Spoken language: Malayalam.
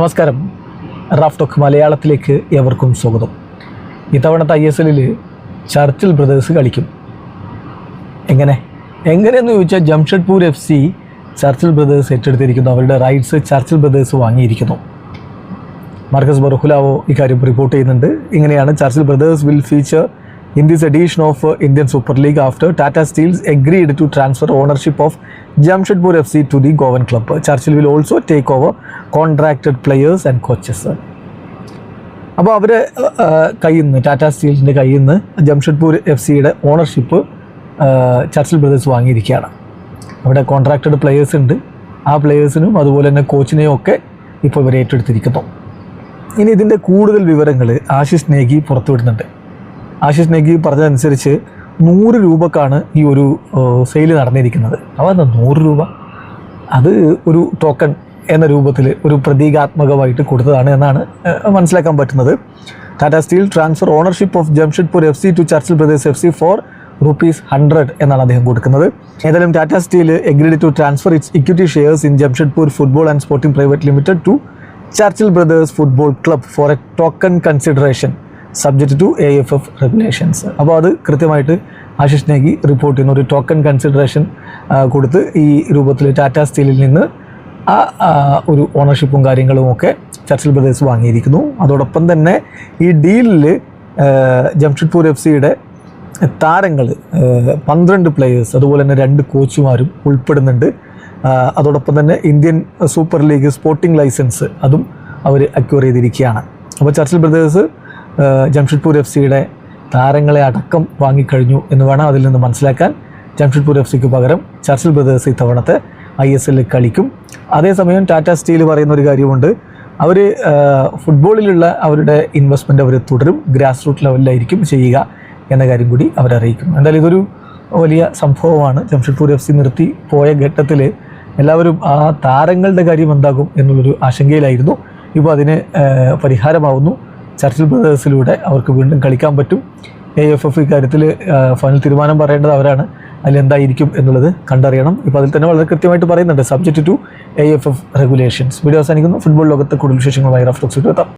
നമസ്കാരം. റാഫ് ടോക്ക് മലയാളത്തിലേക്ക് ഏവർക്കും സ്വാഗതം. ഇത്തവണത്തെ ISL ചർച്ചിൽ ബ്രദേഴ്സ് കളിക്കും. എങ്ങനെയെന്ന് ചോദിച്ചാൽ ജംഷഡ്പൂർ FC ചർച്ചിൽ ബ്രദേഴ്സ് ഏറ്റെടുത്തിരിക്കുന്നു. അവരുടെ റൈറ്റ്സ് ചർച്ചിൽ ബ്രദേഴ്സ് വാങ്ങിയിരിക്കുന്നു. മാർക്കസ് ബർഹുലാവോ ഇക്കാര്യം റിപ്പോർട്ട് ചെയ്യുന്നുണ്ട്. ഇങ്ങനെയാണ്: Churchill Brothers will feature in this edition of Indian Super League after Tata Steels agreed to transfer ownership of Jamshedpur FC to the Goan club. Churchill will also take over contracted players and coaches. അപ്പോൾ അവർ കയ്യിൽ നിന്ന് ടാറ്റ സ്റ്റീൽസിൻ്റെ കയ്യിൽ നിന്ന് ജംഷഡ്പൂർ FCയുടെ ഓണർഷിപ്പ് ചർച്ചിൽ ബ്രദേഴ്സ് വാങ്ങിയിരിക്കുകയാണ്. അവിടെ കോൺട്രാക്റ്റഡ് പ്ലെയേഴ്സ് ഉണ്ട്. ആ പ്ലെയേഴ്സിനും അതുപോലെ തന്നെ കോച്ചിനെയും ഒക്കെ ഇപ്പോൾ ഇവർ ഏറ്റെടുത്തിരിക്കുന്നു. ഇനി ഇതിൻ്റെ കൂടുതൽ വിവരങ്ങൾ ആശിഷ് നേഗി പുറത്തുവിടുന്നുണ്ട്. ആശിഷ് നേഗി പറഞ്ഞതനുസരിച്ച് 100 രൂപക്കാണ് ഈ ഒരു സെയിൽ നടന്നിരിക്കുന്നത്. അപ്പോൾ 100 രൂപ അത് ഒരു ടോക്കൺ എന്ന രൂപത്തിൽ ഒരു പ്രതീകാത്മകമായിട്ട് കൊടുത്തതാണ് എന്നാണ് മനസ്സിലാക്കാൻ പറ്റുന്നത്. Tata steel transfer ownership of Jamshedpur FC to Churchill Brothers FC for ₹100 എന്നാണ് അദ്ദേഹം കൊടുക്കുന്നത്. ഏതായാലും Tata steel agreed to transfer its equity shares in Jamshedpur football and sporting private limited to Churchill Brothers football club for a token consideration subject to AFF regulations. അപ്പോൾ അത് കൃത്യമായിട്ട് ആശിഷ് നേഗി റിപ്പോർട്ട് ചെയ്യുന്ന ഒരു ടോക്കൺ കൺസിഡറേഷൻ കൊടുത്ത് ഈ രൂപത്തിൽ ടാറ്റ സ്റ്റീലിൽ നിന്ന് ഒരു ഓണർഷിപ്പും കാര്യങ്ങളും ഒക്കെ ചർച്ചിൽ ബ്രദേഴ്സ് വാങ്ങിയിരിക്കുന്നു. അതോടൊപ്പം തന്നെ ഈ ഡീലിൽ ജംഷഡ്പൂർ FCയുടെ താരങ്ങൾ 12 പ്ലെയേഴ്സ് അതുപോലെ തന്നെ 2 കോച്ചുമാരും ഉൾപ്പെടുന്നുണ്ട്. അതോടൊപ്പം തന്നെ Indian super league sporting licence അതും അവർ അക്വയർ ചെയ്തിരിക്കുകയാണ്. അപ്പോൾ ചർച്ചിൽ ബ്രദേഴ്സ് ജംഷഡ്പൂർ FCയുടെ താരങ്ങളെ അടക്കം വാങ്ങിക്കഴിഞ്ഞു എന്ന് വേണം അതിൽ നിന്ന് മനസ്സിലാക്കാൻ. ജംഷഡ്പൂർ FCക്ക് പകരം ചർച്ചിൽ ബ്രദേഴ്സ് ഇത്തവണത്തെ ISL കളിക്കും. അതേസമയം ടാറ്റ സ്റ്റീൽ പറയുന്ന ഒരു കാര്യമുണ്ട്. അവർ ഫുട്ബോളിലുള്ള അവരുടെ ഇൻവെസ്റ്റ്മെൻറ്റ് അവർ തുടരും, ഗ്രാസ് റൂട്ട് ലെവലിലായിരിക്കും ചെയ്യുക എന്ന കാര്യം കൂടി അവരറിയിക്കും. എന്തായാലും ഇതൊരു വലിയ സംഭവമാണ്. ജംഷഡ്പൂർ FC നിർത്തി പോയ ഘട്ടത്തിൽ എല്ലാവരും ആ താരങ്ങളുടെ കാര്യം എന്താകും എന്നുള്ളൊരു ആശങ്കയിലായിരുന്നു. ഇപ്പോൾ അതിന് പരിഹാരമാവുന്നു. ചർച്ചിൽ ബ്രദേഴ്സിലൂടെ അവർക്ക് വീണ്ടും കളിക്കാൻ പറ്റും. AFF ഇക്കാര്യത്തിൽ ഫൈനൽ തീരുമാനം പറയേണ്ടത് അവരാണ്. അതിലെന്തായിരിക്കും എന്നുള്ളത് കണ്ടറിയണം. ഇപ്പോൾ അതിൽ തന്നെ വളരെ കൃത്യമായിട്ട് പറയുന്നുണ്ട്, subject to AFF regulations. Video അവസാനിക്കുന്നു. ഫുട്ബോൾ ലോകത്തെ കൂടുതൽ വിശേഷങ്ങളുമായി റാഫ് ടോക്സ് എത്താം.